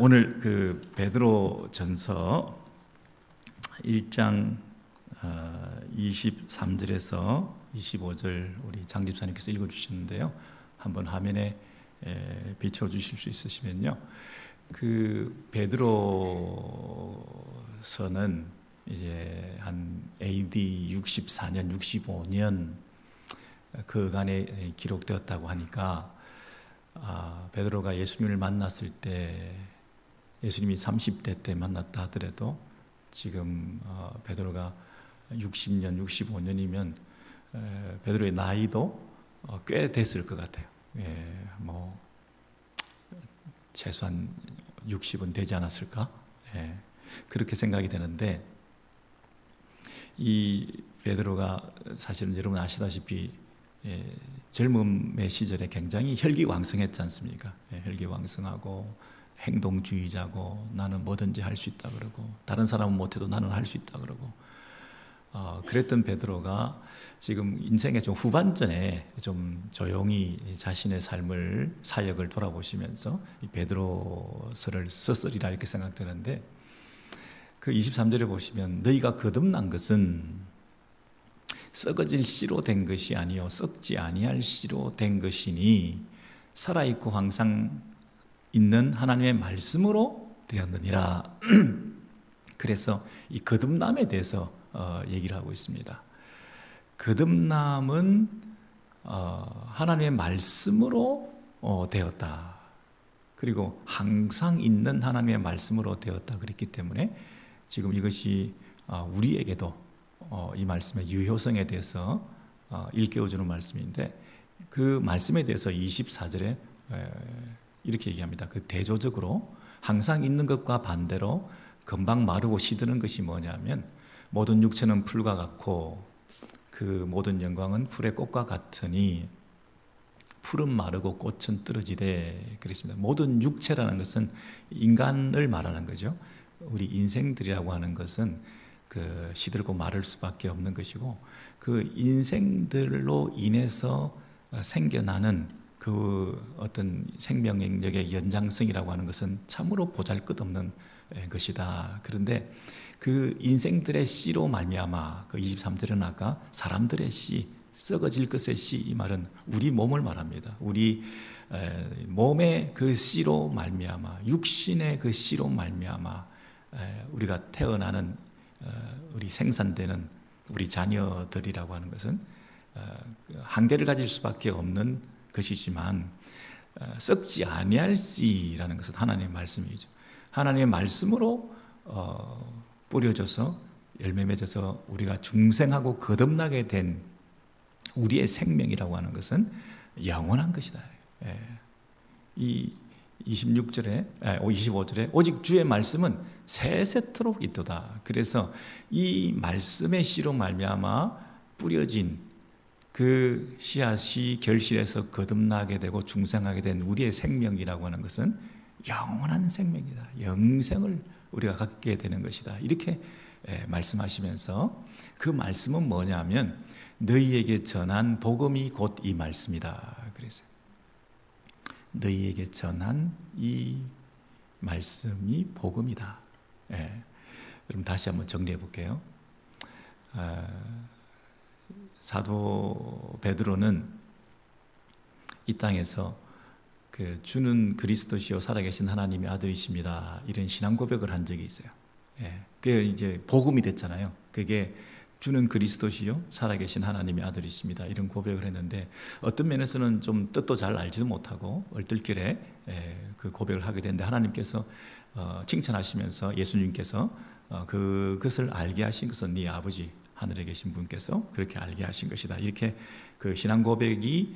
오늘 그 베드로전서 1장 23절에서 25절 우리 장 집사님께서 읽어주시는데요. 한번 화면에 비춰주실 수 있으시면요. 그 베드로서는 이제 한 AD 64년, 65년 그간에 기록되었다고 하니까 베드로가 예수님을 만났을 때 예수님이 30대 때 만났다 하더라도 지금 베드로가 60년, 65년이면 베드로의 나이도 꽤 됐을 것 같아요. 뭐 최소한 60은 되지 않았을까? 그렇게 생각이 되는데 이 베드로가 사실은 여러분 아시다시피 젊음의 시절에 굉장히 혈기왕성했지 않습니까? 혈기왕성하고 행동주의자고 나는 뭐든지 할 수 있다 그러고 다른 사람은 못해도 나는 할 수 있다 그러고 그랬던 베드로가 지금 인생의 좀 후반전에 좀 조용히 자신의 삶을 사역을 돌아보시면서 이 베드로서를 썼으리라 이렇게 생각되는데 그 23절에 보시면 너희가 거듭난 것은 썩어질 씨로 된 것이 아니요 썩지 아니할 씨로 된 것이니 살아있고 항상 있는 하나님의 말씀으로 되었느니라. 그래서 이 거듭남에 대해서 얘기를 하고 있습니다. 거듭남은 하나님의 말씀으로 되었다. 그리고 항상 있는 하나님의 말씀으로 되었다 그랬기 때문에 지금 이것이 우리에게도 이 말씀의 유효성에 대해서 일깨워주는 말씀인데 그 말씀에 대해서 24절에 이렇게 얘기합니다. 그 대조적으로 항상 있는 것과 반대로 금방 마르고 시드는 것이 뭐냐면 모든 육체는 풀과 같고 그 모든 영광은 풀의 꽃과 같으니 풀은 마르고 꽃은 떨어지되 그랬습니다. 모든 육체라는 것은 인간을 말하는 거죠. 우리 인생들이라고 하는 것은 그 시들고 마를 수밖에 없는 것이고 그 인생들로 인해서 생겨나는 그 어떤 생명력의 연장성이라고 하는 것은 참으로 보잘것없는 것이다. 그런데 그 인생들의 씨로 말미암아 그 23절은 아까 사람들의 씨, 썩어질 것의 씨 이 말은 우리 몸을 말합니다. 우리 몸의 그 씨로 말미암아 육신의 그 씨로 말미암아 우리가 태어나는 우리 생산되는 우리 자녀들이라고 하는 것은 한계를 가질 수밖에 없는 것이지만 썩지 아니할 씨라는 것은 하나님의 말씀이죠. 하나님의 말씀으로 뿌려져서 열매 맺어서 우리가 중생하고 거듭나게 된 우리의 생명이라고 하는 것은 영원한 것이다. 이 25절에 오직 주의 말씀은 세세토록 있도다. 그래서 이 말씀의 씨로 말미암아 뿌려진 그 씨앗이 결실해서 거듭나게 되고 중생하게 된 우리의 생명이라고 하는 것은 영원한 생명이다. 영생을 우리가 갖게 되는 것이다. 이렇게 말씀하시면서 그 말씀은 뭐냐면 너희에게 전한 복음이 곧 이 말씀이다. 그래서 너희에게 전한 이 말씀이 복음이다. 그럼 다시 한번 정리해 볼게요. 사도 베드로는 이 땅에서 그 주는 그리스도시요 살아계신 하나님의 아들이십니다. 이런 신앙 고백을 한 적이 있어요. 그게 이제 복음이 됐잖아요. 그게 주는 그리스도시요 살아계신 하나님의 아들이십니다. 이런 고백을 했는데 어떤 면에서는 좀 뜻도 잘 알지도 못하고 얼떨결에 그 고백을 하게 되는데 하나님께서 칭찬하시면서 예수님께서 그것을 알게 하신 것은 네 아버지 하늘에 계신 분께서 그렇게 알게 하신 것이다. 이렇게 그 신앙 고백이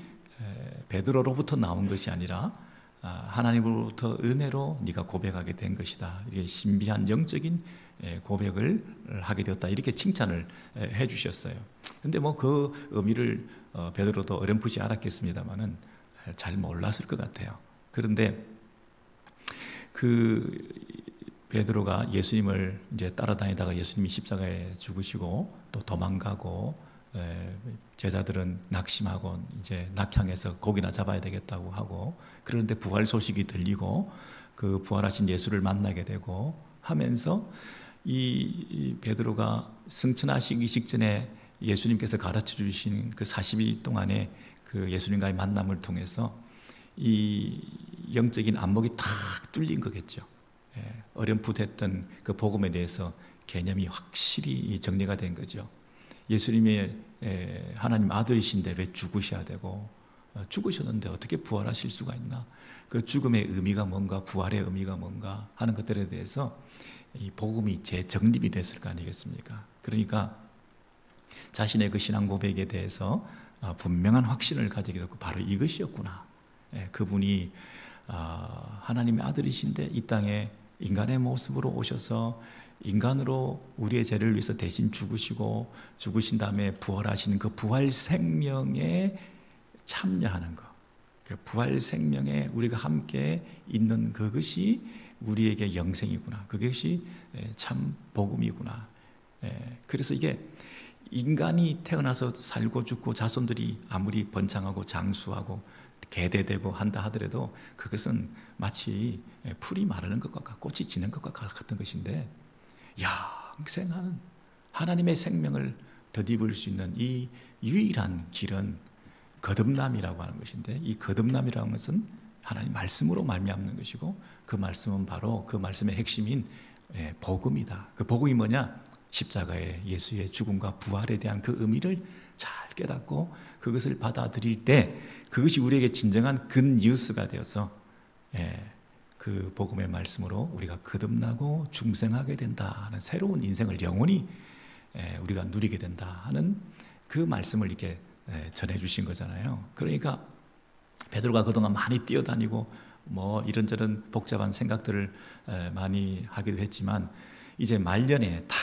베드로로부터 나온 것이 아니라 하나님으로부터 은혜로 네가 고백하게 된 것이다. 이게 신비한 영적인 고백을 하게 되었다. 이렇게 칭찬을 해 주셨어요. 근데 뭐 그 의미를 베드로도 어렴풋이 알았겠습니다만은 잘 몰랐을 것 같아요. 그런데 그 베드로가 예수님을 이제 따라다니다가 예수님이 십자가에 죽으시고 또 도망가고 제자들은 낙심하고 이제 낙향해서 고기나 잡아야 되겠다고 하고, 그런데 부활 소식이 들리고 그 부활하신 예수를 만나게 되고 하면서 이 베드로가 승천하시기 직전에 예수님께서 가르쳐 주신 그 40일 동안의 그 예수님과의 만남을 통해서 이 영적인 안목이 탁 뚫린 거겠죠. 어렴풋했던 그 복음에 대해서 개념이 확실히 정리가 된 거죠. 예수님의 하나님 아들이신데 왜 죽으셔야 되고, 죽으셨는데 어떻게 부활하실 수가 있나, 그 죽음의 의미가 뭔가, 부활의 의미가 뭔가 하는 것들에 대해서 이 복음이 재정립이 됐을 거 아니겠습니까? 그러니까 자신의 그 신앙 고백에 대해서 분명한 확신을 가지게 됐고, 바로 이것이었구나. 그분이 하나님의 아들이신데 이 땅에 인간의 모습으로 오셔서 인간으로 우리의 죄를 위해서 대신 죽으시고, 죽으신 다음에 부활하시는 그 부활 생명에 참여하는 것, 그 부활 생명에 우리가 함께 있는 그것이 우리에게 영생이구나, 그것이 참 복음이구나. 그래서 이게 인간이 태어나서 살고 죽고 자손들이 아무리 번창하고 장수하고 계대되고 한다 하더라도 그것은 마치 풀이 마르는 것과 꽃이 지는 것과 같은 것인데, 영생하는 하나님의 생명을 덧입을 수 있는 이 유일한 길은 거듭남이라고 하는 것인데, 이 거듭남이라는 것은 하나님 말씀으로 말미암는 것이고, 그 말씀은 바로 그 말씀의 핵심인 복음이다. 그 복음이 뭐냐? 십자가의 예수의 죽음과 부활에 대한 그 의미를 잘 깨닫고 그것을 받아들일 때 그것이 우리에게 진정한 굿뉴스가 되어서 그 복음의 말씀으로 우리가 거듭나고 중생하게 된다 하는 새로운 인생을 영원히 우리가 누리게 된다 하는 그 말씀을 이렇게 전해주신 거잖아요. 그러니까 베드로가 그동안 많이 뛰어다니고 뭐 이런저런 복잡한 생각들을 많이 하기도 했지만, 이제 말년에 딱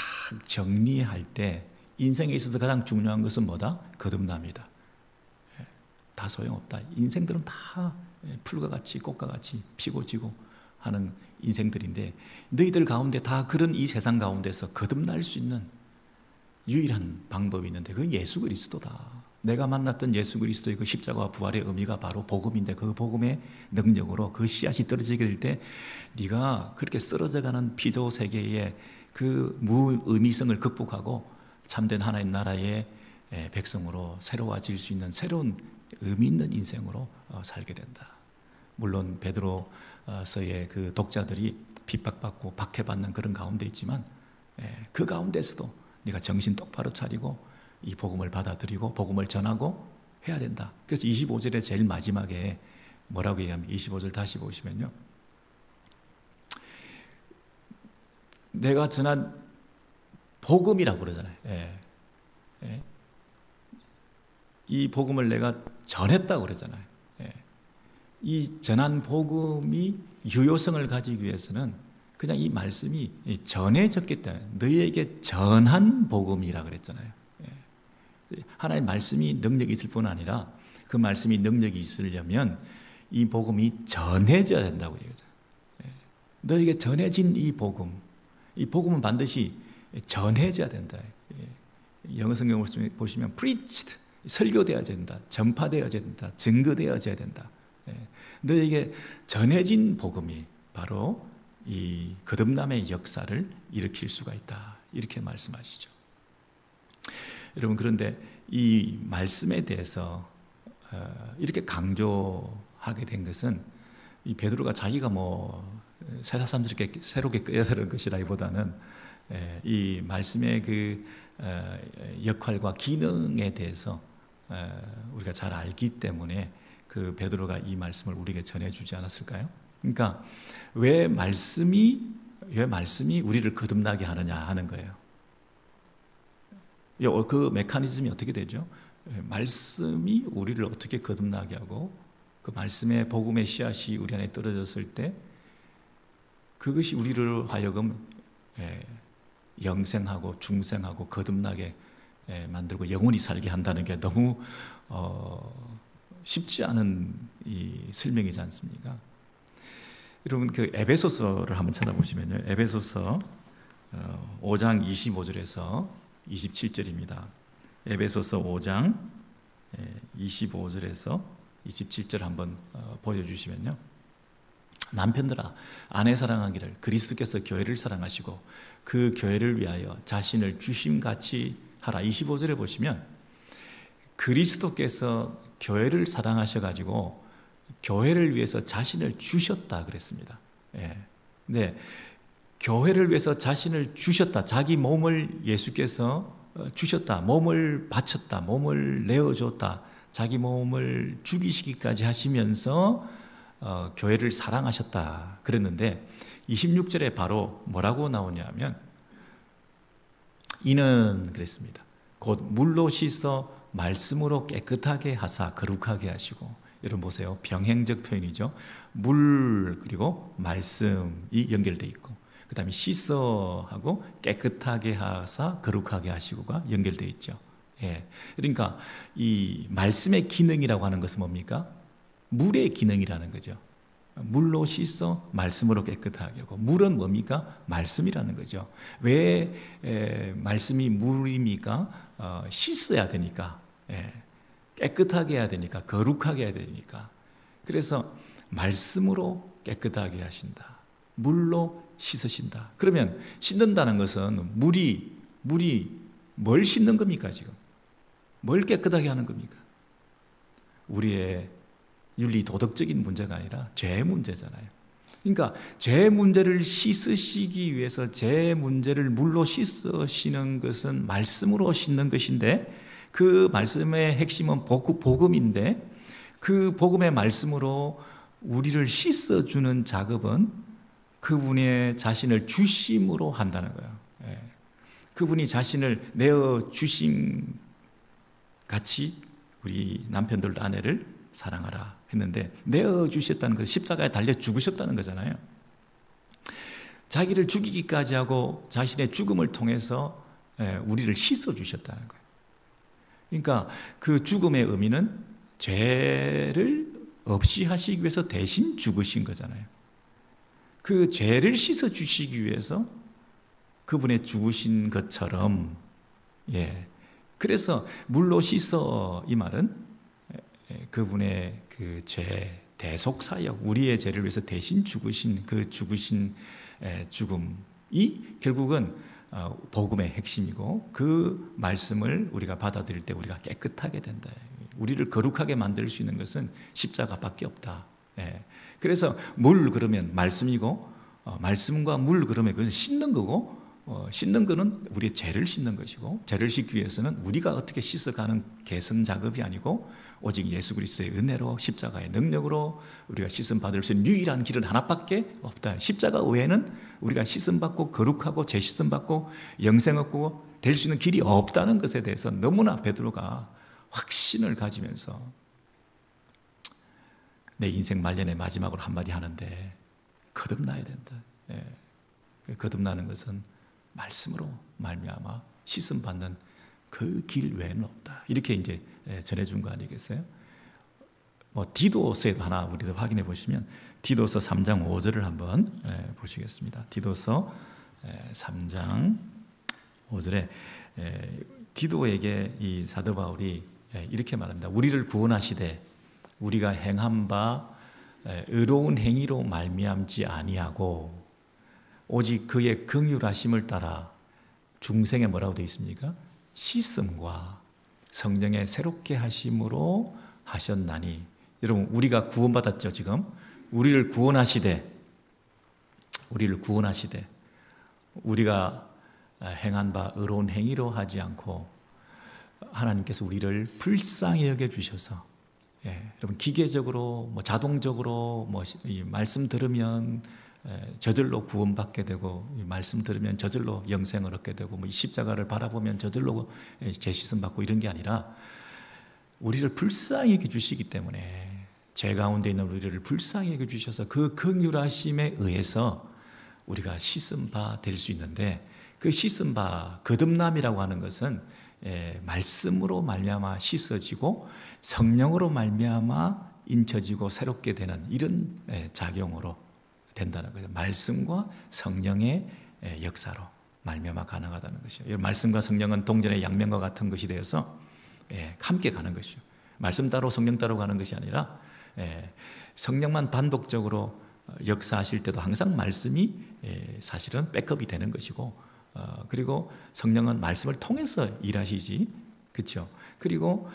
정리할 때 인생에 있어서 가장 중요한 것은 뭐다? 거듭남이다. 다 소용없다. 인생들은 다 풀과 같이 꽃과 같이 피고 지고 하는 인생들인데, 너희들 가운데 다 그런 이 세상 가운데서 거듭날 수 있는 유일한 방법이 있는데, 그건 예수 그리스도다. 내가 만났던 예수 그리스도의 그 십자가와 부활의 의미가 바로 복음인데, 그 복음의 능력으로 그 씨앗이 떨어지게 될 때 네가 그렇게 쓰러져가는 피조 세계의 그 무의미성을 극복하고 참된 하나님 나라의 백성으로 새로워질 수 있는 새로운 의미 있는 인생으로 살게 된다. 물론 베드로서의 그 독자들이 핍박받고 박해받는 그런 가운데 있지만, 그 가운데서도 네가 정신 똑바로 차리고 이 복음을 받아들이고 복음을 전하고 해야 된다. 그래서 25절의 제일 마지막에 뭐라고 얘기합니까? 25절 다시 보시면요, 내가 전한 복음이라고 그러잖아요. 이 복음을 내가 전했다고 그러잖아요. 이 전한 복음이 유효성을 가지기 위해서는 그냥 이 말씀이 전해졌기 때문에, 너희에게 전한 복음이라고 그랬잖아요. 하나님 말씀이 능력이 있을 뿐 아니라 그 말씀이 능력이 있으려면 이 복음이 전해져야 된다고 얘기하죠. 너에게 전해진 이 복음은 반드시 전해져야 된다. 영어 성경을 보시면 preached, 설교되어야 된다, 전파되어야 된다, 증거되어져야 된다. 너에게 전해진 복음이 바로 이 거듭남의 역사를 일으킬 수가 있다, 이렇게 말씀하시죠. 여러분, 그런데 이 말씀에 대해서 이렇게 강조하게 된 것은, 이 베드로가 자기가 뭐 세상 사람들에게 새롭게 끓여들은 것이라기보다는 이 말씀의 그 역할과 기능에 대해서 우리가 잘 알기 때문에 그 베드로가 이 말씀을 우리에게 전해주지 않았을까요? 그러니까 왜 말씀이 우리를 거듭나게 하느냐 하는 거예요. 그 메커니즘이 어떻게 되죠? 말씀이 우리를 어떻게 거듭나게 하고, 그 말씀의 복음의 씨앗이 우리 안에 떨어졌을 때 그것이 우리를 하여금 영생하고 중생하고 거듭나게 만들고 영원히 살게 한다는 게 너무 쉽지 않은 이 설명이지 않습니까? 여러분, 그 에베소서를 한번 찾아보시면요, 에베소서 5장 25절에서 27절입니다. 에베소서 5장 25절에서 27절 한번 보여주시면요. 남편들아 아내 사랑하기를 그리스도께서 교회를 사랑하시고 그 교회를 위하여 자신을 주심같이 하라. 25절에 보시면 그리스도께서 교회를 사랑하셔가지고 교회를 위해서 자신을 주셨다 그랬습니다. 네, 교회를 위해서 자신을 주셨다. 자기 몸을 예수께서 주셨다. 몸을 바쳤다. 몸을 내어줬다. 자기 몸을 죽이시기까지 하시면서 교회를 사랑하셨다 그랬는데 26절에 바로 뭐라고 나오냐면 이는 그랬습니다. 곧 물로 씻어 말씀으로 깨끗하게 하사 거룩하게 하시고, 여러분 보세요. 병행적 표현이죠. 물 그리고 말씀이 연결되어 있고 그 다음에 씻어 하고 깨끗하게 하사 거룩하게 하시고가 연결되어 있죠. 그러니까 이 말씀의 기능이라고 하는 것은 뭡니까? 물의 기능이라는 거죠. 물로 씻어 말씀으로 깨끗하게 하고, 물은 뭡니까? 말씀이라는 거죠. 왜 말씀이 물입니까? 씻어야 되니까, 깨끗하게 해야 되니까, 거룩하게 해야 되니까. 그래서 말씀으로 깨끗하게 하신다. 물로 씻으신다. 그러면 씻는다는 것은 물이 뭘 씻는 겁니까 지금? 뭘 깨끗하게 하는 겁니까? 우리의 윤리 도덕적인 문제가 아니라 죄 문제잖아요. 그러니까 죄 문제를 씻으시기 위해서 죄 문제를 물로 씻으시는 것은 말씀으로 씻는 것인데, 그 말씀의 핵심은 복음인데 그 복음의 말씀으로 우리를 씻어주는 작업은 그분의 자신을 주심으로 한다는 거예요. 그분이 자신을 내어주심 같이 우리 남편들도 아내를 사랑하라 했는데, 내어주셨다는 것은 십자가에 달려 죽으셨다는 거잖아요. 자기를 죽이기까지 하고 자신의 죽음을 통해서 우리를 씻어주셨다는 거예요. 그러니까 그 죽음의 의미는 죄를 없이 하시기 위해서 대신 죽으신 거잖아요. 그 죄를 씻어주시기 위해서 그분의 죽으신 것처럼, 그래서 물로 씻어 이 말은 그분의 그 죄 대속 사역, 우리의 죄를 위해서 대신 죽으신 그 죽으신 죽음이 결국은 복음의 핵심이고, 그 말씀을 우리가 받아들일 때 우리가 깨끗하게 된다. 우리를 거룩하게 만들 수 있는 것은 십자가밖에 없다. 그래서 물 그러면 말씀이고, 말씀과 물 그러면 그건 씻는 거고, 씻는 거는 우리의 죄를 씻는 것이고, 죄를 씻기 위해서는 우리가 어떻게 씻어가는 개선 작업이 아니고 오직 예수 그리스도의 은혜로 십자가의 능력으로 우리가 씻음 받을 수 있는 유일한 길은 하나밖에 없다. 십자가 외에는 우리가 씻음 받고 거룩하고 재씻음 받고 영생 얻고 될 수 있는 길이 없다는 것에 대해서 너무나 베드로가 확신을 가지면서 내 인생 말년의 마지막으로 한마디 하는데, 거듭나야 된다. 거듭나는 것은 말씀으로 말미암아 씻음 받는 그 길 외에는 없다. 이렇게 이제 전해준 거 아니겠어요? 디도서에도 하나 우리도 확인해 보시면 디도서 3장 5절을 한번 보시겠습니다. 디도서 3장 5절에 디도에게 이 사도 바울이 이렇게 말합니다. 우리를 구원하시되 우리가 행한 바 의로운 행위로 말미암지 아니하고 오직 그의 긍휼하심을 따라 중생에 뭐라고 되어 있습니까? 씻음과 성령의 새롭게 하심으로 하셨나니. 여러분, 우리가 구원받았죠. 지금 우리를 구원하시되 우리가 행한 바 의로운 행위로 하지 않고 하나님께서 우리를 불쌍히 여겨주셔서, 여러분 기계적으로 자동적으로 이 말씀 들으면 저절로 구원받게 되고, 말씀 들으면 저절로 영생을 얻게 되고, 이 십자가를 바라보면 저절로 재씻음 받고 이런 게 아니라 우리를 불쌍히 여겨주시기 때문에, 죄 가운데 있는 우리를 불쌍히 여겨주셔서 그 긍휼하심에 의해서 우리가 씻음 바 될 수 있는데, 그 씻음 바 거듭남이라고 하는 것은 말씀으로 말미암아 씻어지고 성령으로 말미암아 인쳐지고 새롭게 되는 이런 작용으로 된다는 거죠. 말씀과 성령의 역사로. 말미암아 가능하다는 것이요. 말씀과 성령은 동전의 양면과 같은 것이 되어서 함께 가는 것이요. 말씀 따로 성령 따로 가는 것이 아니라 성령만 단독적으로 역사하실 때도 항상 말씀이 사실은 백업이 되는 것이고, 그리고 성령은 말씀을 통해서 일하시지, 그렇죠? 그리고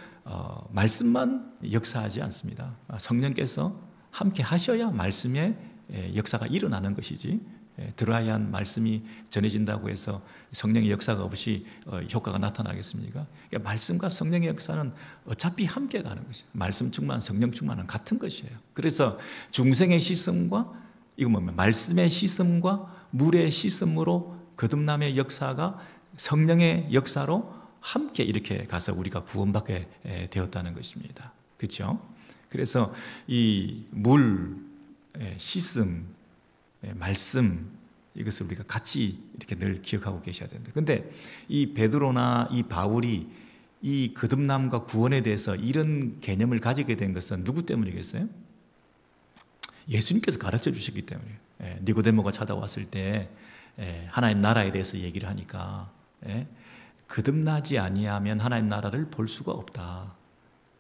말씀만 역사하지 않습니다. 성령께서 함께 하셔야 말씀의 역사가 일어나는 것이지, 드라이한 말씀이 전해진다고 해서 성령의 역사가 없이 효과가 나타나겠습니까? 그러니까 말씀과 성령의 역사는 어차피 함께 가는 것이에요. 말씀 충만, 성령 충만은 같은 것이에요. 그래서 중생의 씻음과, 이거 뭐면 말씀의 씻음과 물의 씻음으로 거듭남의 역사가 성령의 역사로 함께 이렇게 가서 우리가 구원받게 되었다는 것입니다. 그렇죠? 그래서 이 물, 씻음, 말씀, 이것을 우리가 같이 이렇게 늘 기억하고 계셔야 된다. 근데 이 베드로나 이 바울이 이 거듭남과 구원에 대해서 이런 개념을 가지게 된 것은 누구 때문이겠어요? 예수님께서 가르쳐 주셨기 때문이에요. 니고데모가 찾아왔을 때 하나님 나라에 대해서 얘기를 하니까 거듭나지 아니하면 하나님 나라를 볼 수가 없다.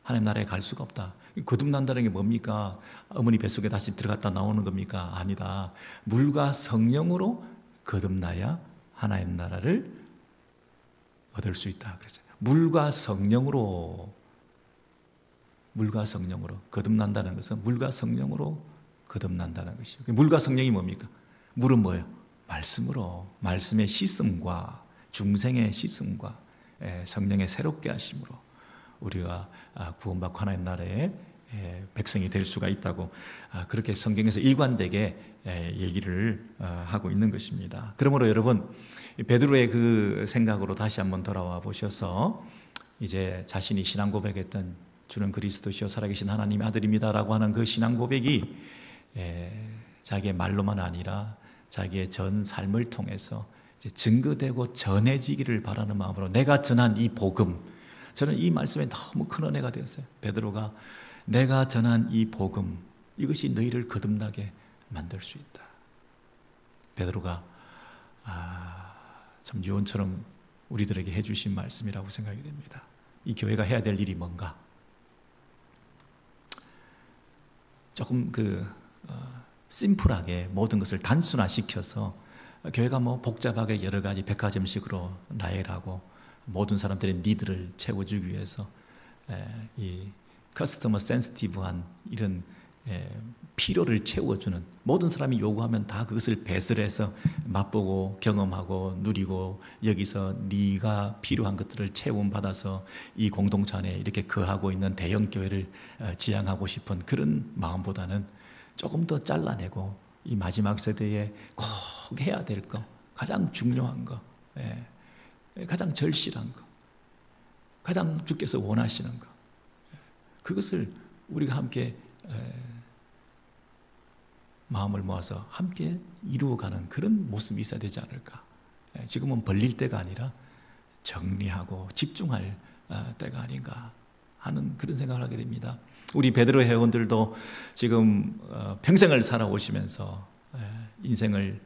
하나님 나라에 갈 수가 없다. 거듭난다는 게 뭡니까? 어머니 뱃속에 다시 들어갔다 나오는 겁니까? 아니다. 물과 성령으로 거듭나야 하나님 나라를 얻을 수 있다. 그래서 물과 성령으로 거듭난다는 것은 물과 성령으로 거듭난다는 것이죠. 물과 성령이 뭡니까? 물은 뭐예요? 말씀으로, 말씀의 씻음과 중생의 씻음과 성령의 새롭게 하심으로 우리가 구원받고 하나님 나라의 백성이 될 수가 있다고 그렇게 성경에서 일관되게 얘기를 하고 있는 것입니다. 그러므로 여러분, 베드로의 그 생각으로 다시 한번 돌아와 보셔서 이제 자신이 신앙 고백했던 주는 그리스도시요 살아계신 하나님의 아들입니다라고 하는 그 신앙 고백이 자기의 말로만 아니라 자기의 전 삶을 통해서 이제 증거되고 전해지기를 바라는 마음으로 내가 전한 이 복음, 저는 이 말씀에 너무 큰 은혜가 되었어요. 베드로가 내가 전한 이 복음, 이것이 너희를 거듭나게 만들 수 있다. 베드로가 참 유언처럼 우리들에게 해주신 말씀이라고 생각이 됩니다. 이 교회가 해야 될 일이 뭔가? 조금 심플하게 모든 것을 단순화시켜서 교회가 뭐 복잡하게 여러 가지 백화점식으로 나열하고 모든 사람들의 니드를 채워주기 위해서 이 커스터머 센시티브한 이런 필요를 채워주는, 모든 사람이 요구하면 다 그것을 배설해서 맛보고 경험하고 누리고 여기서 네가 필요한 것들을 채움받아서 이 공동체 안에 이렇게 거하고 있는 대형 교회를 지향하고 싶은 그런 마음보다는 조금 더 잘라내고 이 마지막 세대에 꼭 해야 될 거, 가장 중요한 거, 가장 절실한 거, 가장 주께서 원하시는 거, 그것을 우리가 함께 마음을 모아서 함께 이루어가는 그런 모습이 있어야 되지 않을까. 지금은 벌릴 때가 아니라 정리하고 집중할 때가 아닌가 하는 그런 생각을 하게 됩니다. 우리 베드로 회원들도 지금 평생을 살아오시면서 인생을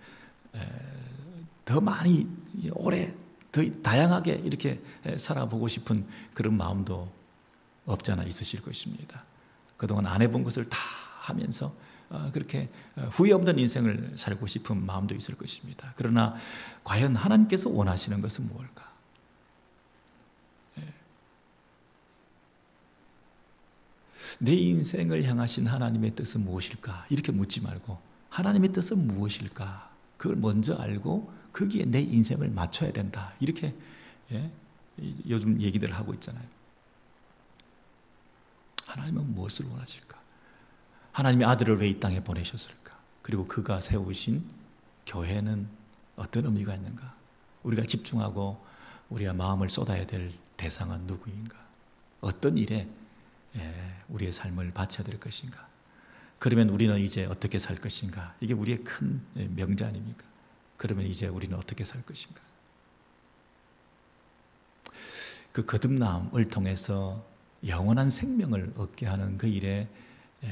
더 많이 오래 더 다양하게 이렇게 살아보고 싶은 그런 마음도 없잖아 있으실 것입니다. 그동안 안 해본 것을 다 하면서 그렇게 후회 없는 인생을 살고 싶은 마음도 있을 것입니다. 그러나 과연 하나님께서 원하시는 것은 무엇일까? 내 인생을 향하신 하나님의 뜻은 무엇일까? 이렇게 묻지 말고 하나님의 뜻은 무엇일까? 그걸 먼저 알고 거기에 내 인생을 맞춰야 된다. 이렇게 요즘 얘기들을 하고 있잖아요. 하나님은 무엇을 원하실까? 하나님의 아들을 왜 이 땅에 보내셨을까? 그리고 그가 세우신 교회는 어떤 의미가 있는가? 우리가 집중하고 우리가 마음을 쏟아야 될 대상은 누구인가? 어떤 일에 우리의 삶을 바쳐야 될 것인가? 그러면 우리는 이제 어떻게 살 것인가? 이게 우리의 큰 명제 아닙니까? 그러면 이제 우리는 어떻게 살 것인가? 그 거듭남을 통해서 영원한 생명을 얻게 하는 그 일에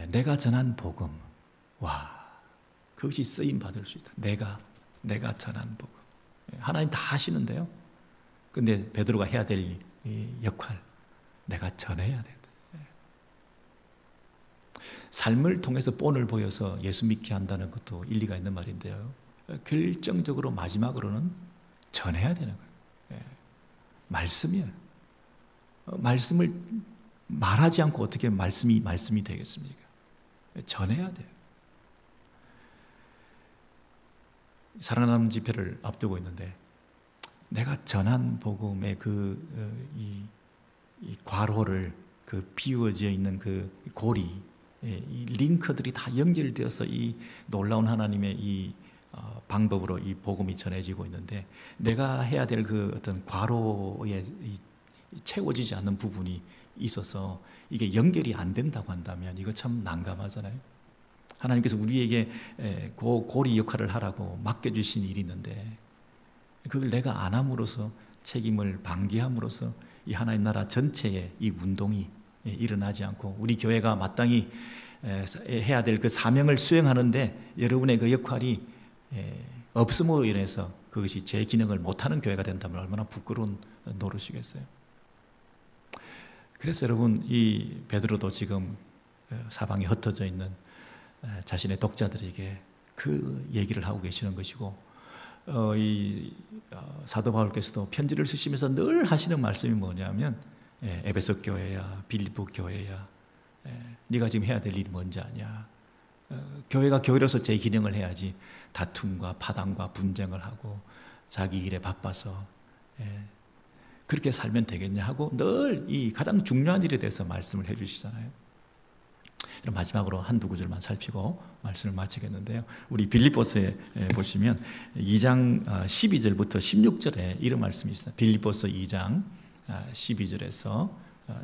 내가 전한 복음, 와, 그것이 쓰임 받을 수 있다. 내가 전한 복음. 하나님 다 하시는데요. 근데 베드로가 해야 될 이 역할, 내가 전해야 된다. 삶을 통해서 본을 보여서 예수 믿게 한다는 것도 일리가 있는 말인데요. 결정적으로 마지막으로는 전해야 되는 거예요. 말씀이에요. 말씀을 말하지 않고 어떻게 말씀이 되겠습니까? 전해야 돼요. 사랑하는 집회를 앞두고 있는데 내가 전한 복음의 이 괄호를 비워져 있는 그 고리, 이 링크들이 다 연결되어서 이 놀라운 하나님의 이 방법으로 이 복음이 전해지고 있는데 내가 해야 될 그 어떤 괄호에 채워지지 않는 부분이 있어서 이게 연결이 안 된다고 한다면 이거 참 난감하잖아요. 하나님께서 우리에게 고리 역할을 하라고 맡겨주신 일이 있는데 그걸 내가 안 함으로써 책임을 방기함으로써 이 하나님 나라 전체의 이 운동이 일어나지 않고 우리 교회가 마땅히 해야 될 그 사명을 수행하는데 여러분의 그 역할이 없음으로 인해서 그것이 제 기능을 못하는 교회가 된다면 얼마나 부끄러운 노릇이겠어요. 그래서 여러분 이 베드로도 지금 사방에 흩어져 있는 자신의 독자들에게 그 얘기를 하고 계시는 것이고 사도 바울께서도 편지를 쓰시면서 늘 하시는 말씀이 뭐냐면 에베소 교회야 빌립보 교회야 네가 지금 해야 될 일이 뭔지 아냐. 교회가 교회로서 제 기능을 해야지 다툼과 파당과 분쟁을 하고 자기 일에 바빠서 그렇게 살면 되겠냐 하고 늘 이 가장 중요한 일에 대해서 말씀을 해 주시잖아요. 마지막으로 한두 구절만 살피고 말씀을 마치겠는데요. 우리 빌립보서에 보시면 2장 12절부터 16절에 이런 말씀이 있어요. 빌립보서 2장 12절에서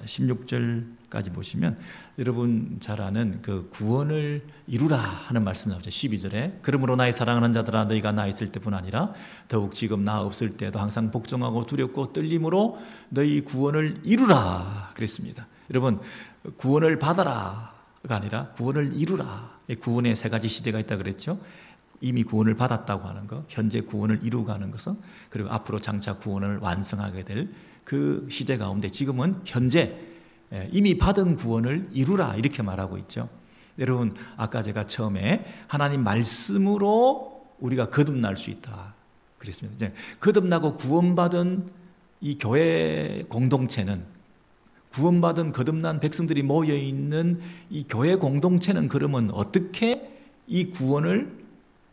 16절까지 보시면 여러분 잘 아는 그 구원을 이루라 하는 말씀 나오죠. 12절에 그러므로 나의 사랑하는 자들아 너희가 나 있을 때뿐 아니라 더욱 지금 나 없을 때도 항상 복종하고 두렵고 떨림으로 너희 구원을 이루라 그랬습니다. 여러분 구원을 받아라 가 아니라 구원을 이루라. 구원의 세 가지 시대가 있다 그랬죠. 이미 구원을 받았다고 하는 것, 현재 구원을 이루어가는 것은, 그리고 앞으로 장차 구원을 완성하게 될 그 시대 가운데 지금은 현재 이미 받은 구원을 이루라 이렇게 말하고 있죠. 여러분 아까 제가 처음에 하나님 말씀으로 우리가 거듭날 수 있다 그랬습니다. 거듭나고 구원받은 이 교회 공동체는, 구원받은 거듭난 백성들이 모여있는 이 교회 공동체는 그러면 어떻게 이 구원을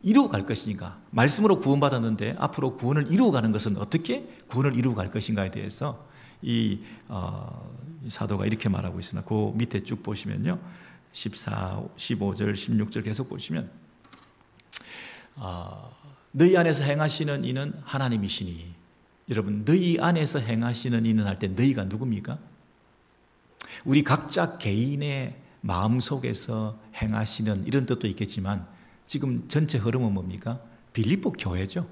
이루어갈 것인가? 말씀으로 구원받았는데 앞으로 구원을 이루어가는 것은 어떻게 구원을 이루어갈 것인가에 대해서 이 사도가 이렇게 말하고 있습니다. 그 밑에 쭉 보시면요 14, 15절, 16절 계속 보시면 너희 안에서 행하시는 이는 하나님이시니. 여러분 너희 안에서 행하시는 이는 할 때 너희가 누굽니까? 우리 각자 개인의 마음속에서 행하시는 이런 뜻도 있겠지만 지금 전체 흐름은 뭡니까? 빌립보 교회죠.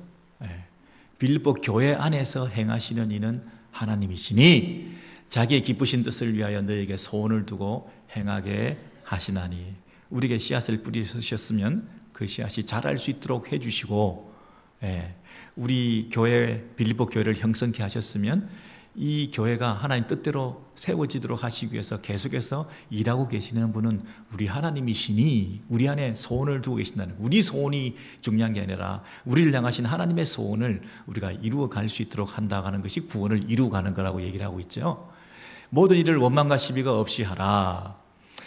빌립보 교회 안에서 행하시는 이는 하나님이시니 자기의 기쁘신 뜻을 위하여 너에게 소원을 두고 행하게 하시나니. 우리에게 씨앗을 뿌리셨으면 그 씨앗이 자랄 수 있도록 해주시고 우리 교회 빌립보 교회를 형성케 하셨으면 이 교회가 하나님 뜻대로 세워지도록 하시기 위해서 계속해서 일하고 계시는 분은 우리 하나님이시니 우리 안에 소원을 두고 계신다는, 우리 소원이 중요한 게 아니라 우리를 향하신 하나님의 소원을 우리가 이루어갈 수 있도록 한다는 것이 구원을 이루어가는 거라고 얘기를 하고 있죠. 모든 일을 원망과 시비가 없이 하라.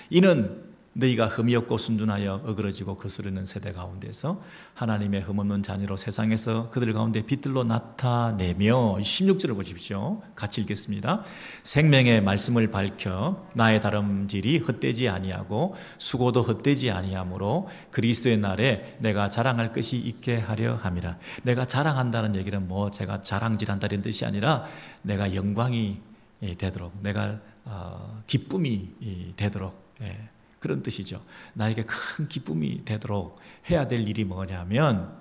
이는 너희가 흠이 없고 순전하여 어그러지고 거스르는 세대 가운데서 하나님의 흠없는 자녀로 세상에서 그들 가운데 빛들로 나타내며. 16절을 보십시오. 같이 읽겠습니다. 생명의 말씀을 밝혀 나의 다름질이 헛되지 아니하고 수고도 헛되지 아니하므로 그리스도의 날에 내가 자랑할 것이 있게 하려 함이라. 내가 자랑한다는 얘기는 제가 자랑질한다는 뜻이 아니라 내가 영광이 되도록, 내가 기쁨이 되도록, 그런 뜻이죠. 나에게 큰 기쁨이 되도록 해야 될 일이 뭐냐면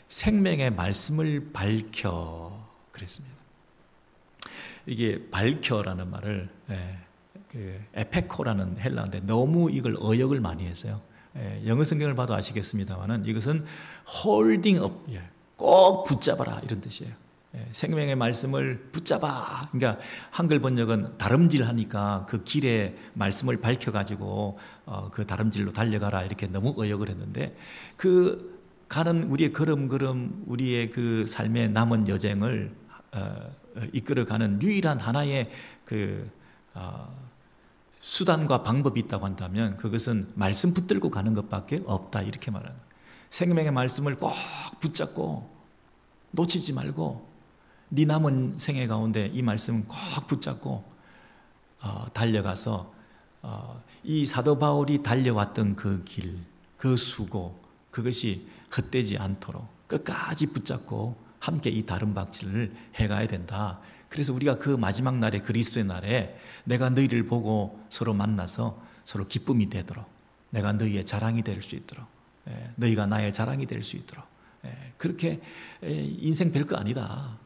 생명의 말씀을 밝혀 그랬습니다. 이게 밝혀라는 말을 에페코라는 헬라어인데 너무 이걸 어역을 많이 했어요. 영어 성경을 봐도 아시겠습니다만은 이것은 holding up, 꼭 붙잡아라 이런 뜻이에요. 생명의 말씀을 붙잡아. 그러니까 한글 번역은 다름질하니까 그 길에 말씀을 밝혀가지고 그 다름질로 달려가라 이렇게 너무 의역을 했는데 그 가는 우리의 걸음걸음 우리의 그 삶의 남은 여정을 이끌어가는 유일한 하나의 그 수단과 방법이 있다고 한다면 그것은 말씀 붙들고 가는 것밖에 없다 이렇게 말하는 거예요. 생명의 말씀을 꼭 붙잡고 놓치지 말고 네 남은 생애 가운데 이 말씀을 꼭 붙잡고 달려가서 이 사도 바울이 달려왔던 그 길, 그 수고 그것이 헛되지 않도록 끝까지 붙잡고 함께 이 다른 박질을 해가야 된다. 그래서 우리가 그 마지막 날에 그리스도의 날에 내가 너희를 보고 서로 만나서 서로 기쁨이 되도록 내가 너희의 자랑이 될 수 있도록 너희가 나의 자랑이 될 수 있도록 그렇게 인생 별거 아니다.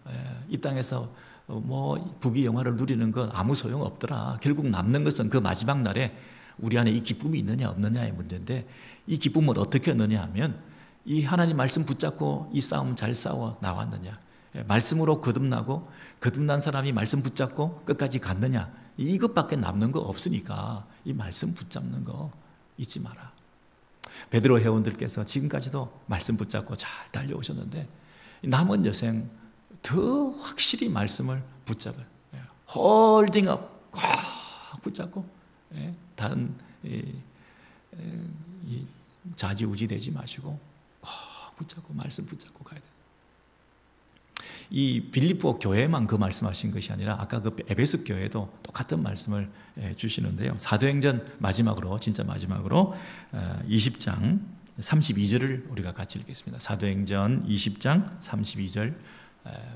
이 땅에서 뭐 부귀 영화를 누리는 건 아무 소용 없더라. 결국 남는 것은 그 마지막 날에 우리 안에 이 기쁨이 있느냐 없느냐의 문제인데 이 기쁨을 어떻게 얻느냐 하면 이 하나님 말씀 붙잡고 이 싸움 잘 싸워 나왔느냐 말씀으로 거듭나고 거듭난 사람이 말씀 붙잡고 끝까지 갔느냐 이것밖에 남는 거 없으니까 이 말씀 붙잡는 거 잊지 마라. 베드로 회원들께서 지금까지도 말씀 붙잡고 잘 달려오셨는데 남은 여생 더 확실히 말씀을 붙잡을 홀딩업 꽉 붙잡고 다른 좌지우지 되지 마시고 꽉 붙잡고 말씀 붙잡고 가야 돼요. 이 빌립보 교회만 그 말씀하신 것이 아니라 아까 그 에베소 교회도 똑같은 말씀을 주시는데요. 사도행전 마지막으로 진짜 마지막으로 20장 32절을 우리가 같이 읽겠습니다. 사도행전 20장 32절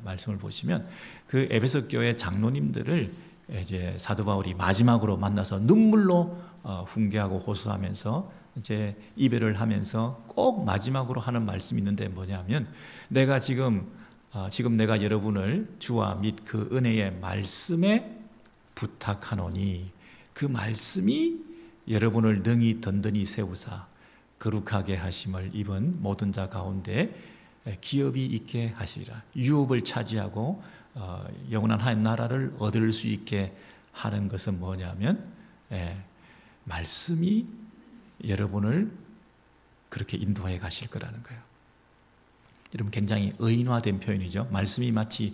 말씀을 보시면 그 에베소 교회 장로님들을 이제 사도 바울이 마지막으로 만나서 눈물로 훈계하고 호소하면서 이제 이별을 하면서 꼭 마지막으로 하는 말씀이 있는데 뭐냐면 내가 지금 내가 여러분을 주와 및 그 은혜의 말씀에 부탁하노니 그 말씀이 여러분을 능히 든든히 세우사 거룩하게 하심을 입은 모든 자 가운데 기업이 있게 하시리라. 유업을 차지하고 영원한 하나님 나라를 얻을 수 있게 하는 것은 뭐냐면 말씀이 여러분을 그렇게 인도해 가실 거라는 거예요. 여러분 굉장히 의인화된 표현이죠. 말씀이 마치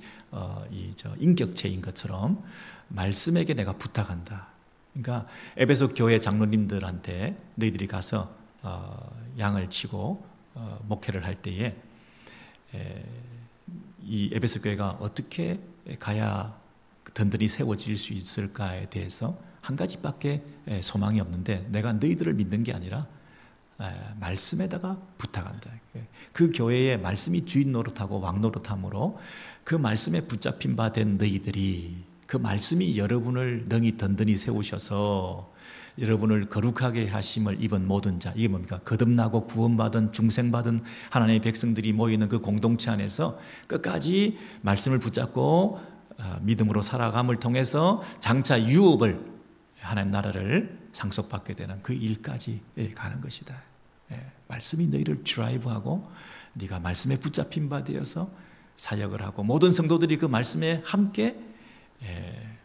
인격체인 것처럼 말씀에게 내가 부탁한다. 그러니까 에베소 교회 장로님들한테 너희들이 가서 양을 치고 목회를 할 때에 이 에베소 교회가 어떻게 가야 든든히 세워질 수 있을까에 대해서 한 가지밖에 소망이 없는데 내가 너희들을 믿는 게 아니라 말씀에다가 부탁한다. 그 교회의 말씀이 주인 노릇하고 왕 노릇함으로 그 말씀에 붙잡힌 바 된 너희들이 그 말씀이 여러분을 능히 든든히 세우셔서 여러분을 거룩하게 하심을 입은 모든 자 이게 뭡니까? 거듭나고 구원받은 중생받은 하나님의 백성들이 모이는 그 공동체 안에서 끝까지 말씀을 붙잡고 믿음으로 살아감을 통해서 장차 유업을 하나님 나라를 상속받게 되는 그 일까지 가는 것이다. 말씀이 너희를 드라이브하고 네가 말씀에 붙잡힌 바 되어서 사역을 하고 모든 성도들이 그 말씀에 함께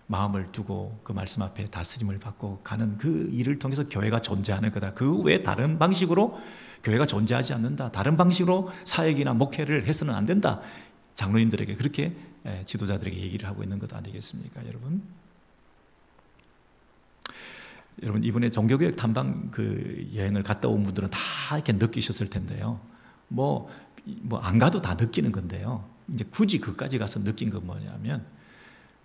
마음을 두고 그 말씀 앞에 다스림을 받고 가는 그 일을 통해서 교회가 존재하는 거다. 그 외에 다른 방식으로 교회가 존재하지 않는다. 다른 방식으로 사역이나 목회를 해서는 안 된다. 장로님들에게 그렇게 지도자들에게 얘기를 하고 있는 것 아니겠습니까, 여러분? 여러분 이번에 종교개혁 탐방 그 여행을 갔다 온 분들은 다 이렇게 느끼셨을 텐데요. 뭐 안 가도 다 느끼는 건데요. 이제 굳이 그까지 가서 느낀 건 뭐냐면,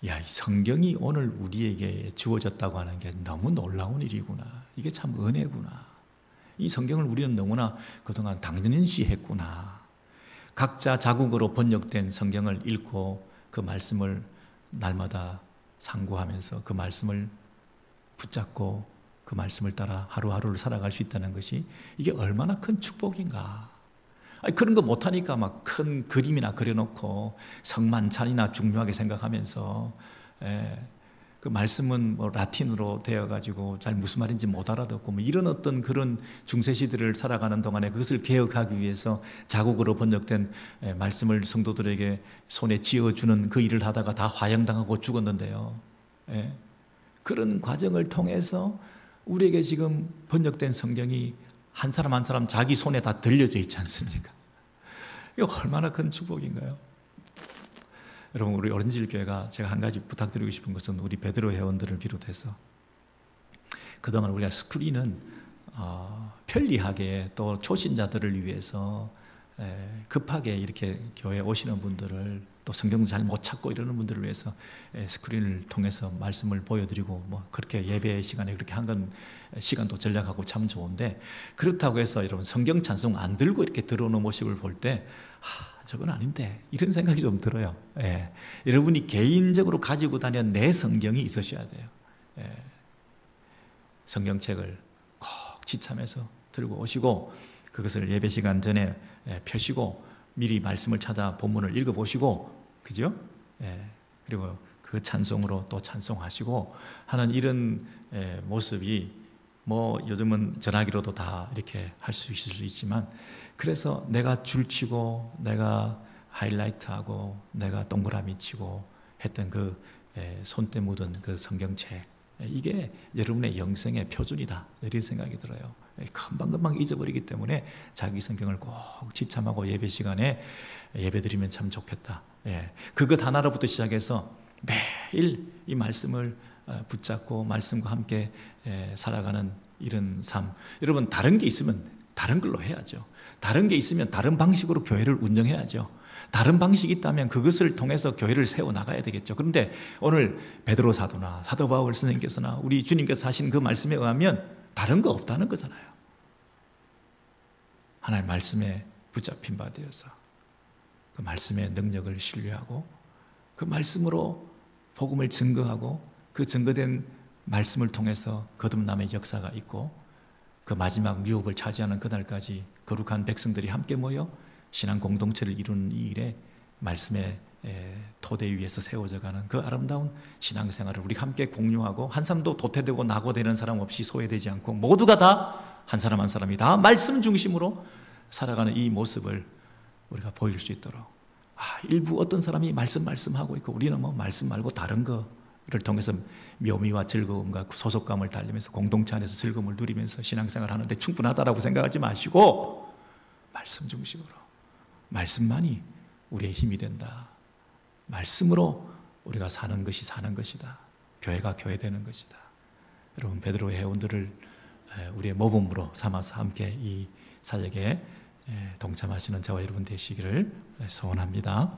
야, 이 성경이 오늘 우리에게 주어졌다고 하는 게 너무 놀라운 일이구나. 이게 참 은혜구나. 이 성경을 우리는 너무나 그동안 당연시했구나. 각자 자국어로 번역된 성경을 읽고 그 말씀을 날마다 상고하면서 그 말씀을 붙잡고 그 말씀을 따라 하루하루를 살아갈 수 있다는 것이 이게 얼마나 큰 축복인가. 아니, 그런 거 못하니까 막 큰 그림이나 그려놓고 성만찬이나 중요하게 생각하면서 그 말씀은 뭐 라틴으로 되어가지고 잘 무슨 말인지 못 알아듣고 뭐 이런 어떤 그런 중세 시대를 살아가는 동안에 그것을 개혁하기 위해서 자국어로 번역된 말씀을 성도들에게 손에 쥐어주는 그 일을 하다가 다 화형당하고 죽었는데요. 예. 그런 과정을 통해서 우리에게 지금 번역된 성경이 한 사람 한 사람 자기 손에 다 들려져 있지 않습니까? 이거 얼마나 큰 축복인가요? 여러분, 우리 오렌지힐 교회가 제가 한 가지 부탁드리고 싶은 것은 우리 베드로 회원들을 비롯해서 그동안 우리가 스크린은 편리하게 또 초신자들을 위해서 급하게 이렇게 교회에 오시는 분들을 또 성경 잘 못 찾고 이러는 분들을 위해서 스크린을 통해서 말씀을 보여드리고 뭐 그렇게 예배 시간에 그렇게 한 건 시간도 전략하고 참 좋은데, 그렇다고 해서 여러분 성경 찬송 안 들고 이렇게 들어오는 모습을 볼 때 저건 아닌데 이런 생각이 좀 들어요. 예. 여러분이 개인적으로 가지고 다니는 내 성경이 있으셔야 돼요. 예. 성경책을 꼭 지참해서 들고 오시고 그것을 예배 시간 전에 펴시고 미리 말씀을 찾아 본문을 읽어보시고, 그죠? 예. 그리고 그 찬송으로 또 찬송하시고 하는 이런 모습이 뭐 요즘은 전화기로도 다 이렇게 할 수 있을 수 있지만, 그래서 내가 줄치고 내가 하이라이트하고 내가 동그라미 치고 했던 그 손때 묻은 그 성경책, 이게 여러분의 영성의 표준이다 이런 생각이 들어요. 금방금방 잊어버리기 때문에 자기 성경을 꼭 지참하고 예배 시간에 예배 드리면 참 좋겠다. 그것 하나로부터 시작해서 매일 이 말씀을 붙잡고 말씀과 함께 살아가는 이런 삶. 여러분, 다른 게 있으면 다른 걸로 해야죠. 다른 게 있으면 다른 방식으로 교회를 운영해야죠. 다른 방식이 있다면 그것을 통해서 교회를 세워나가야 되겠죠. 그런데 오늘 베드로 사도나 사도 바울 선생님께서나 우리 주님께서 하신 그 말씀에 의하면 다른 거 없다는 거잖아요. 하나님의 말씀에 붙잡힌 바 되어서 그 말씀의 능력을 신뢰하고 그 말씀으로 복음을 증거하고 그 증거된 말씀을 통해서 거듭남의 역사가 있고 그 마지막 유업을 차지하는 그날까지 거룩한 백성들이 함께 모여 신앙 공동체를 이루는 이 일에 말씀의 토대 위에서 세워져가는 그 아름다운 신앙생활을 우리 함께 공유하고, 한 사람도 도태되고 낙오되는 사람 없이 소외되지 않고 모두가 다 한 사람 한 사람이 다 말씀 중심으로 살아가는 이 모습을 우리가 보일 수 있도록, 일부 어떤 사람이 말씀하고 있고 우리는 뭐 말씀 말고 다른 거를 통해서 묘미와 즐거움과 소속감을 달리면서 공동체 안에서 즐거움을 누리면서 신앙생활을 하는데 충분하다라고 생각하지 마시고 말씀 중심으로, 말씀만이 우리의 힘이 된다. 말씀으로 우리가 사는 것이 사는 것이다. 교회가 교회되는 것이다. 여러분, 베드로의 회원들을 우리의 모범으로 삼아서 함께 이 사역에 동참하시는 저와 여러분 되시기를 소원합니다.